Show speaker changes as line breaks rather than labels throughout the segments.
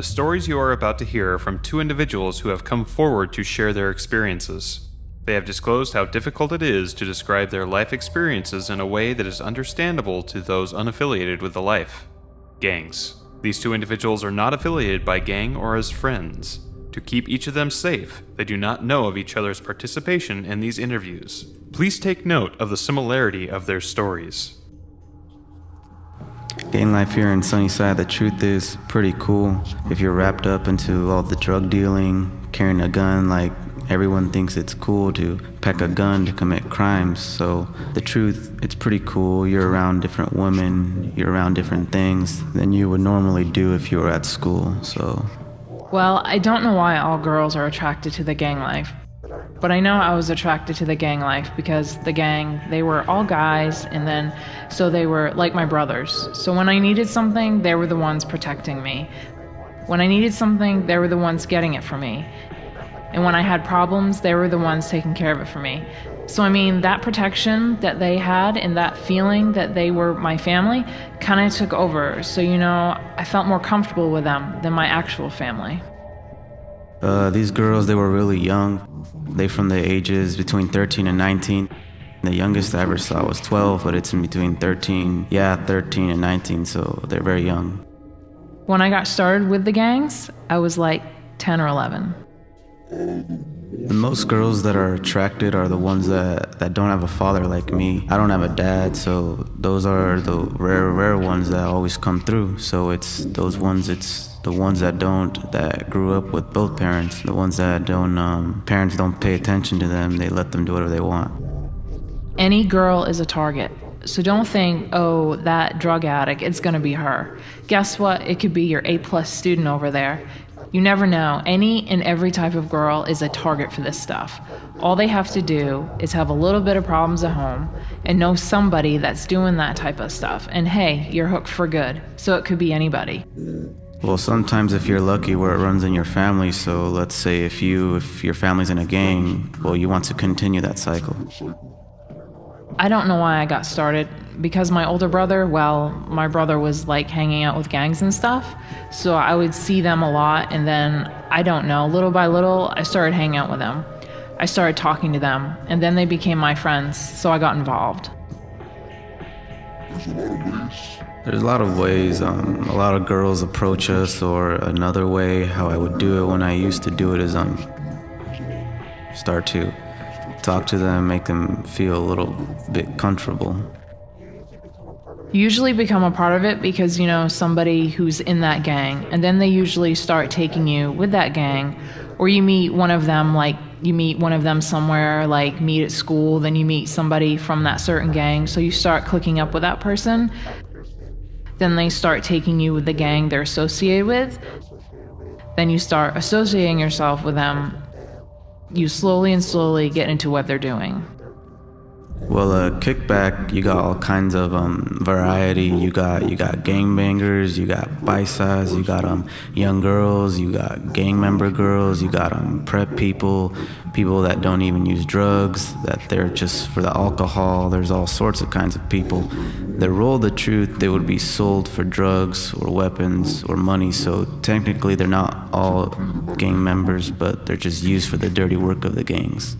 stories you are about to hear are from two individuals who have come forward to share their experiences. They have disclosed how difficult it is to describe their life experiences in a way that is understandable to those unaffiliated with the life. Gangs. These two individuals are not affiliated by gang or as friends. To keep each of them safe, they do not know of each other's participation in these interviews. Please take note of the similarity of their stories.
Gang life here in Sunnyside, the truth is pretty cool. If you're wrapped up into all the drug dealing, carrying a gun, like everyone thinks it's cool to pack a gun to commit crimes. So the truth, it's pretty cool. You're around different women, you're around different things than you would normally do if you were at school, so.
Well, I don't know why all girls are attracted to the gang life. But I know I was attracted to the gang life because the gang, they were all guys, and then, so they were like my brothers. So when I needed something, they were the ones protecting me. When I needed something, they were the ones getting it for me. And when I had problems, they were the ones taking care of it for me. So I mean, that protection that they had and that feeling that they were my family kind of took over. So, you know, I felt more comfortable with them than my actual family.
These girls, they were really young. They from the ages between 13 and 19. The youngest I ever saw was 12, but it's in between 13 and 19, so they're very young.
When I got started with the gangs, I was like 10 or 11.
The most girls that are attracted are the ones that don't have a father like me. I don't have a dad, so those are the rare ones that always come through. So it's those ones, it's the ones that grew up with both parents, the ones that parents don't pay attention to them, they let them do whatever they want.
Any girl is a target. So don't think, oh, that drug addict, it's gonna be her. Guess what? It could be your A+ student over there. You never know. Any and every type of girl is a target for this stuff. All they have to do is have a little bit of problems at home and know somebody that's doing that type of stuff. And hey, you're hooked for good. So it could be anybody.
Well, sometimes if you're lucky where it runs in your family, so let's say if your family's in a gang, well, you want to continue that cycle.
I don't know why I got started, because my older brother, well, my brother was like hanging out with gangs and stuff, so I would see them a lot, and then, I don't know, little by little, I started hanging out with them. I started talking to them, and then they became my friends, so I got involved.
There's a lot of ways. A lot of girls approach us, or another way how I would do it when I used to do it is start to talk to them, make them feel a little bit comfortable.
You usually become a part of it because you know somebody who's in that gang, and then they usually start taking you with that gang, or you meet one of them, like you meet one of them somewhere, like meet at school, then you meet somebody from that certain gang, so you start clicking up with that person. Then they start taking you with the gang they're associated with. Then you start associating yourself with them. You slowly get into what they're doing.
Well, kickback, you got all kinds of variety. You got gangbangers, you got bisas, you got young girls, you got gang member girls, you got prep people that don't even use drugs, that they're just for the alcohol. There's all sorts of kinds of people. The role of the truth, they would be sold for drugs or weapons or money, so technically they're not all gang members, but they're just used for the dirty work of the gangs.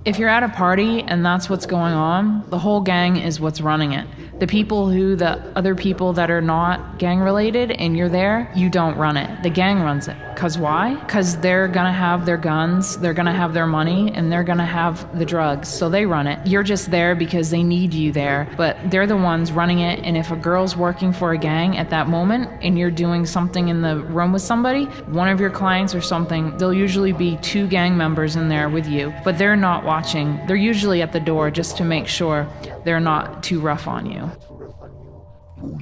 If you're at a party and that's what's going on, the whole gang is what's running it. The other people that are not gang related and you're there, you don't run it. The gang runs it. Cause why? Cause they're gonna have their guns, they're gonna have their money, and they're gonna have the drugs, so they run it. You're just there because they need you there, but they're the ones running it, and if a girl's working for a gang at that moment and you're doing something in the room with somebody, one of your clients or something, there'll usually be 2 gang members in there with you, but they're not watching. They're usually at the door just to make sure they're not too rough on you.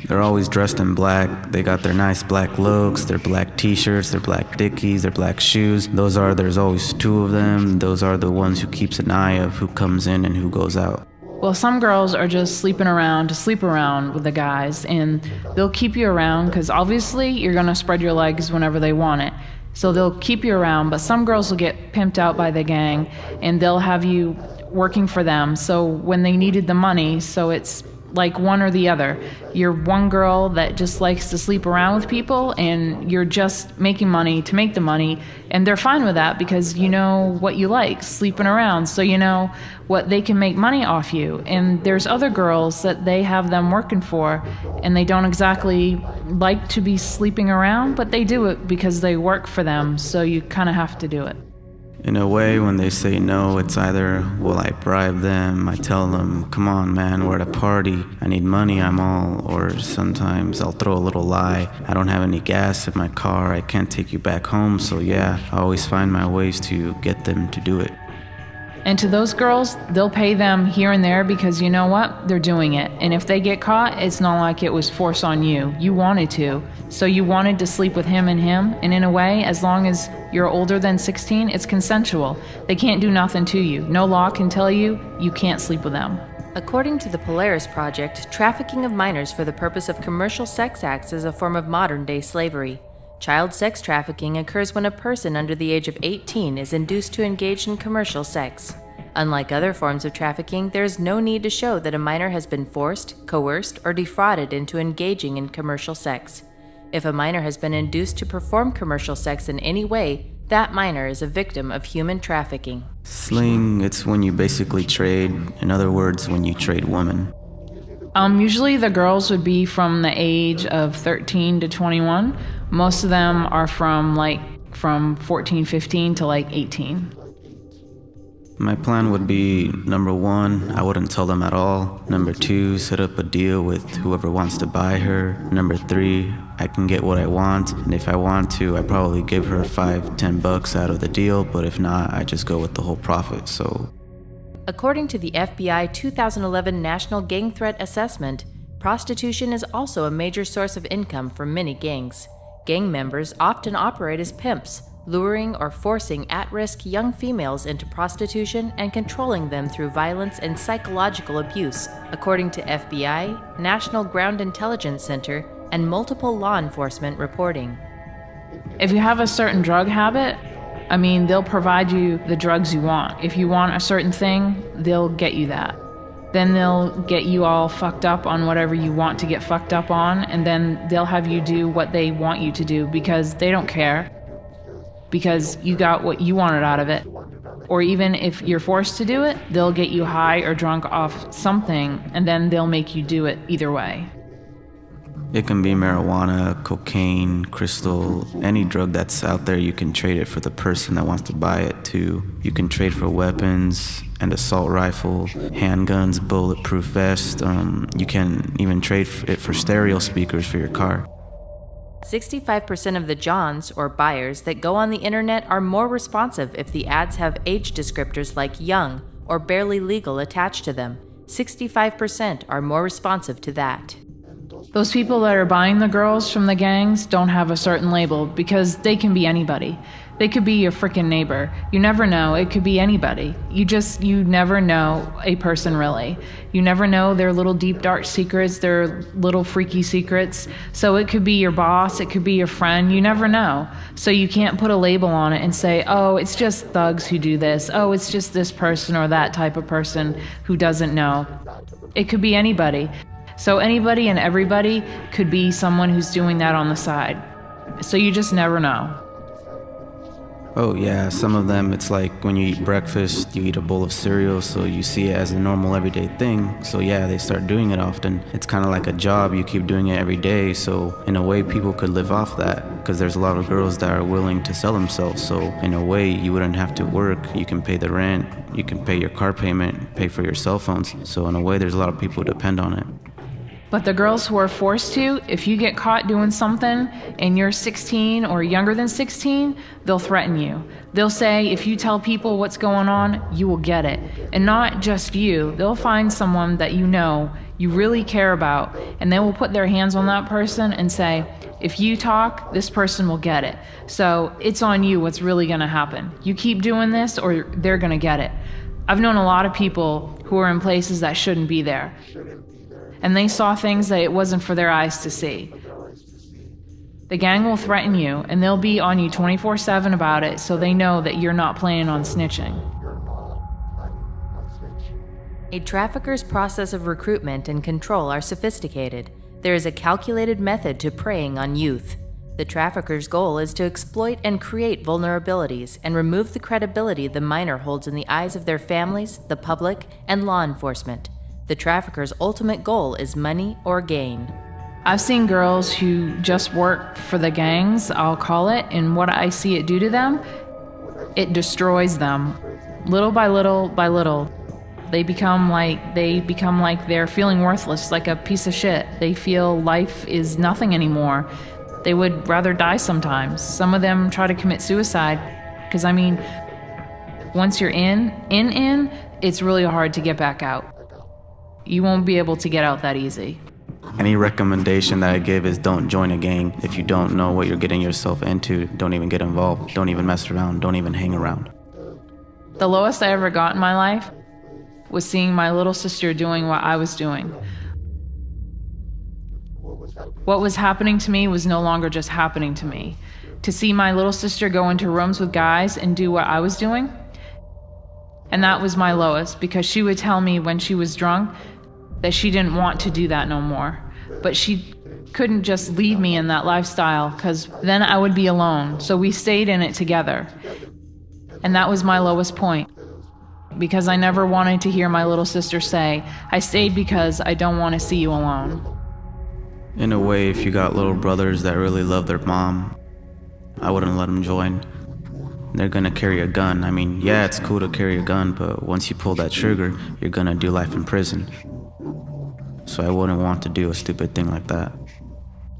They're always dressed in black. They got their nice black looks, their black t-shirts, their black dickies, their black shoes. There's always 2 of them. Those are the ones who keeps an eye of who comes in and who goes out.
Well, some girls are just sleeping around to sleep around with the guys, and they'll keep you around because obviously you're gonna spread your legs whenever they want it. So they'll keep you around, but some girls will get pimped out by the gang and they'll have you working for them. So when they needed the money, so it's like one or the other. You're one girl that just likes to sleep around with people, and you're just making money to make the money, and they're fine with that because you know what you like, sleeping around, so you know what they can make money off you. And there's other girls that they have them working for, and they don't exactly like to be sleeping around, but they do it because they work for them, so you kind of have to do it.
In a way, when they say no, it's either will I bribe them, I tell them, come on man, we're at a party, I need money, I'm all, or sometimes I'll throw a little lie, I don't have any gas in my car, I can't take you back home, so yeah, I always find my ways to get them to do it.
And to those girls, they'll pay them here and there because you know what? They're doing it. And if they get caught, it's not like it was forced on you. You wanted to. So you wanted to sleep with him. And in a way, as long as you're older than 16, it's consensual. They can't do nothing to you. No law can tell you you can't sleep with them.
According to the Polaris Project, trafficking of minors for the purpose of commercial sex acts is a form of modern-day slavery. Child sex trafficking occurs when a person under the age of 18 is induced to engage in commercial sex. Unlike other forms of trafficking, there is no need to show that a minor has been forced, coerced, or defrauded into engaging in commercial sex. If a minor has been induced to perform commercial sex in any way, that minor is a victim of human trafficking.
Sling, it's when you basically trade, in other words, when you trade women.
Usually the girls would be from the age of 13 to 21. Most of them are from 14, 15 to 18.
My plan would be, number one, I wouldn't tell them at all. Number two, set up a deal with whoever wants to buy her. Number three, I can get what I want, and if I want to, I probably give her $5-10 out of the deal, but if not, I just go with the whole profit, so.
According to the FBI 2011 National Gang Threat Assessment, prostitution is also a major source of income for many gangs. Gang members often operate as pimps, luring or forcing at-risk young females into prostitution and controlling them through violence and psychological abuse, according to FBI, National Ground Intelligence Center, and multiple law enforcement reporting.
If you have a certain drug habit, they'll provide you the drugs you want. If you want a certain thing, they'll get you that. Then they'll get you all fucked up on whatever you want to get fucked up on, and then they'll have you do what they want you to do because they don't care, because you got what you wanted out of it. Or even if you're forced to do it, they'll get you high or drunk off something, and then they'll make you do it either way.
It can be marijuana, cocaine, crystal, any drug that's out there, you can trade it for the person that wants to buy it too. You can trade for weapons, an assault rifle, handguns, bulletproof vest. You can even trade it for stereo speakers for your car.
65% of the Johns, or buyers, that go on the internet are more responsive if the ads have age descriptors like young or barely legal attached to them. 65% are more responsive to that.
Those people that are buying the girls from the gangs don't have a certain label because they can be anybody. They could be your freaking neighbor. You never know. It could be anybody. You never know a person really. You never know their little deep dark secrets, their little freaky secrets. So it could be your boss. It could be your friend. You never know. So you can't put a label on it and say, oh, it's just thugs who do this. Oh, it's just this person or that type of person who doesn't know. It could be anybody. So anybody and everybody could be someone who's doing that on the side. So you just never know.
Oh yeah, some of them, it's like when you eat breakfast, you eat a bowl of cereal, so you see it as a normal everyday thing. So yeah, they start doing it often. It's kind of like a job, you keep doing it every day, so in a way people could live off that, because there's a lot of girls that are willing to sell themselves, so in a way you wouldn't have to work, you can pay the rent, you can pay your car payment, pay for your cell phones, so in a way there's a lot of people who depend on it.
But the girls who are forced to, if you get caught doing something and you're 16 or younger than 16, they'll threaten you. They'll say, if you tell people what's going on, you will get it. And not just you, they'll find someone that you know you really care about, and they will put their hands on that person and say, if you talk, this person will get it. So it's on you what's really gonna happen. You keep doing this or they're gonna get it. I've known a lot of people who are in places that shouldn't be there. And they saw things that it wasn't for their eyes to see. The gang will threaten you, and they'll be on you 24/7 about it, so they know that you're not planning on snitching.
A trafficker's process of recruitment and control are sophisticated. There is a calculated method to preying on youth. The trafficker's goal is to exploit and create vulnerabilities and remove the credibility the minor holds in the eyes of their families, the public, and law enforcement. The trafficker's ultimate goal is money or gain.
I've seen girls who just work for the gangs, I'll call it, and what I see it do to them, it destroys them. Little by little by little, they become like they're feeling worthless, like a piece of shit. They feel life is nothing anymore. They would rather die sometimes. Some of them try to commit suicide, because I mean, once you're in, it's really hard to get back out. You won't be able to get out that easy.
Any recommendation that I give is don't join a gang. If you don't know what you're getting yourself into, don't even get involved. Don't even mess around. Don't even hang around.
The lowest I ever got in my life was seeing my little sister doing what I was doing. What was happening to me was no longer just happening to me. To see my little sister go into rooms with guys and do what I was doing, and that was my lowest, because she would tell me when she was drunk that she didn't want to do that no more. But she couldn't just leave me in that lifestyle, because then I would be alone. So we stayed in it together. And that was my lowest point, because I never wanted to hear my little sister say, I stayed because I don't want to see you alone.
In a way, if you got little brothers that really love their mom, I wouldn't let them join. They're gonna carry a gun. I mean, yeah, it's cool to carry a gun, but once you pull that trigger, you're gonna do life in prison. So I wouldn't want to do a stupid thing like that.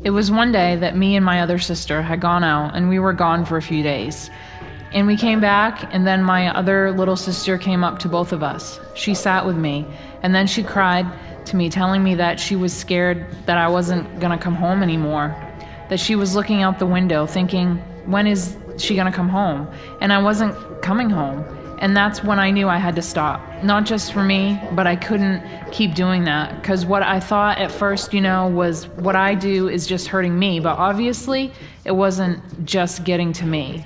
It was one day that me and my other sister had gone out, and we were gone for a few days. And we came back, and then my other little sister came up to both of us. She sat with me, and then she cried to me, telling me that she was scared that I wasn't gonna come home anymore. That she was looking out the window thinking, when is she gonna come home? And I wasn't coming home. And that's when I knew I had to stop. Not just for me, but I couldn't keep doing that. Because what I thought at first, was what I do is just hurting me. But obviously, it wasn't just getting to me.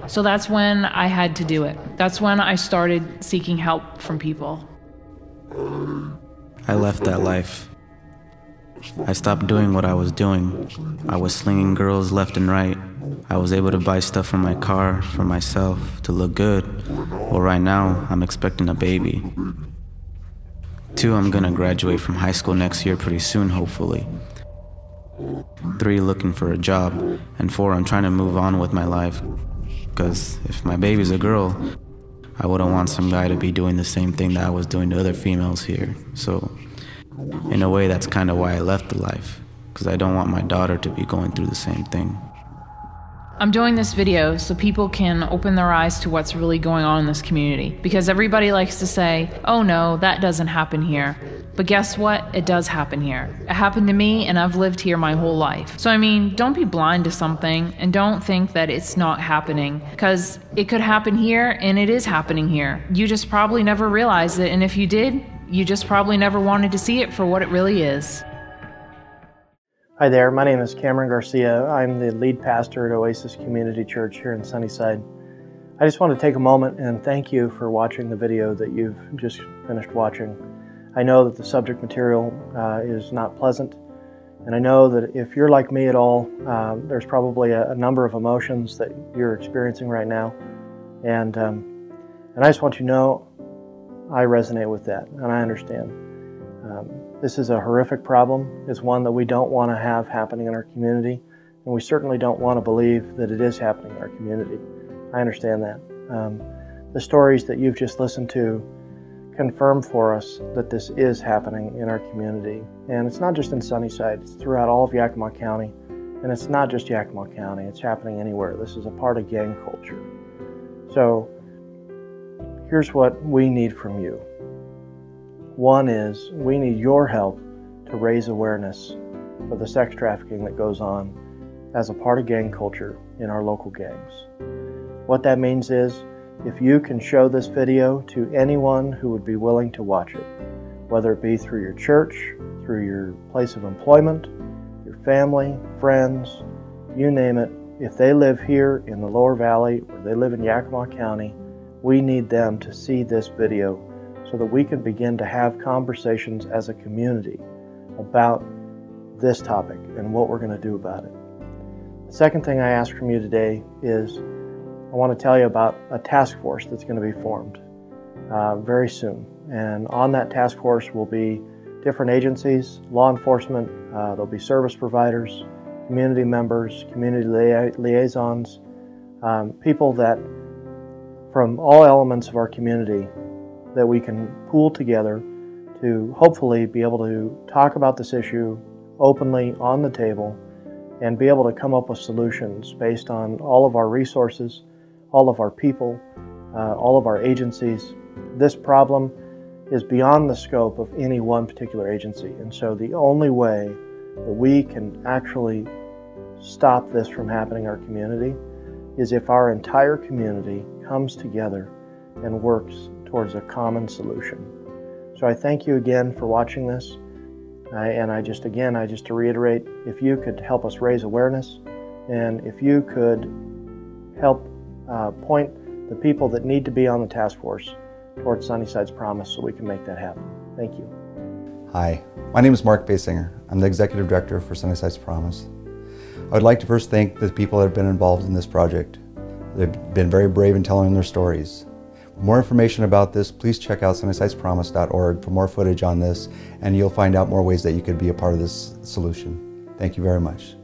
So that's when I had to do it. That's when I started seeking help from people.
I left that life. I stopped doing what I was doing. I was slinging girls left and right. I was able to buy stuff for my car, for myself, to look good. Well, right now, I'm expecting a baby. 2, I'm gonna graduate from high school next year pretty soon, hopefully. 3, looking for a job. And 4, I'm trying to move on with my life. Because if my baby's a girl, I wouldn't want some guy to be doing the same thing that I was doing to other females here. So, in a way, that's kind of why I left the life. Because I don't want my daughter to be going through the same thing.
I'm doing this video so people can open their eyes to what's really going on in this community. Because everybody likes to say, oh no, that doesn't happen here. But guess what? It does happen here. It happened to me, and I've lived here my whole life. So I mean, don't be blind to something, and don't think that it's not happening. Because it could happen here, and it is happening here. You just probably never realized it, and if you did, you just probably never wanted to see it for what it really is.
Hi there, my name is Cameron Garcia. I'm the lead pastor at Oasis Community Church here in Sunnyside. I just want to take a moment and thank you for watching the video that you've just finished watching. I know that the subject material is not pleasant, and I know that if you're like me at all, there's probably a number of emotions that you're experiencing right now, and I just want you to know I resonate with that, and I understand. This is a horrific problem. It's one that we don't want to have happening in our community, and we certainly don't want to believe that it is happening in our community. I understand that. The stories that you've just listened to confirm for us that this is happening in our community. And it's not just in Sunnyside, it's throughout all of Yakima County. And it's not just Yakima County, it's happening anywhere. This is a part of gang culture. So here's what we need from you. One is, we need your help to raise awareness for the sex trafficking that goes on as a part of gang culture in our local gangs. What that means is, if you can show this video to anyone who would be willing to watch it, whether it be through your church, through your place of employment, your family, friends, you name it, if they live here in the Lower Valley or they live in Yakima County, we need them to see this video so that we can begin to have conversations as a community about this topic and what we're going to do about it. The second thing I ask from you today is I want to tell you about a task force that's going to be formed very soon. And on that task force will be different agencies, law enforcement, there'll be service providers, community members, community liaisons, people that from all elements of our community that we can pool together to hopefully be able to talk about this issue openly on the table and be able to come up with solutions based on all of our resources, all of our people, all of our agencies. This problem is beyond the scope of any one particular agency, and so the only way that we can actually stop this from happening in our community is if our entire community comes together and works towards a common solution. So I thank you again for watching this, and I just to reiterate, if you could help us raise awareness, and if you could help point the people that need to be on the task force towards Sunnyside's promise so we can make that happen. Thank you.
Hi, my name is Mark Basinger. I'm the Executive Director for Sunnyside's Promise. I would like to first thank the people that have been involved in this project. They've been very brave in telling their stories. For more information about this, please check out sunnysidespromise.org for more footage on this, and you'll find out more ways that you could be a part of this solution. Thank you very much.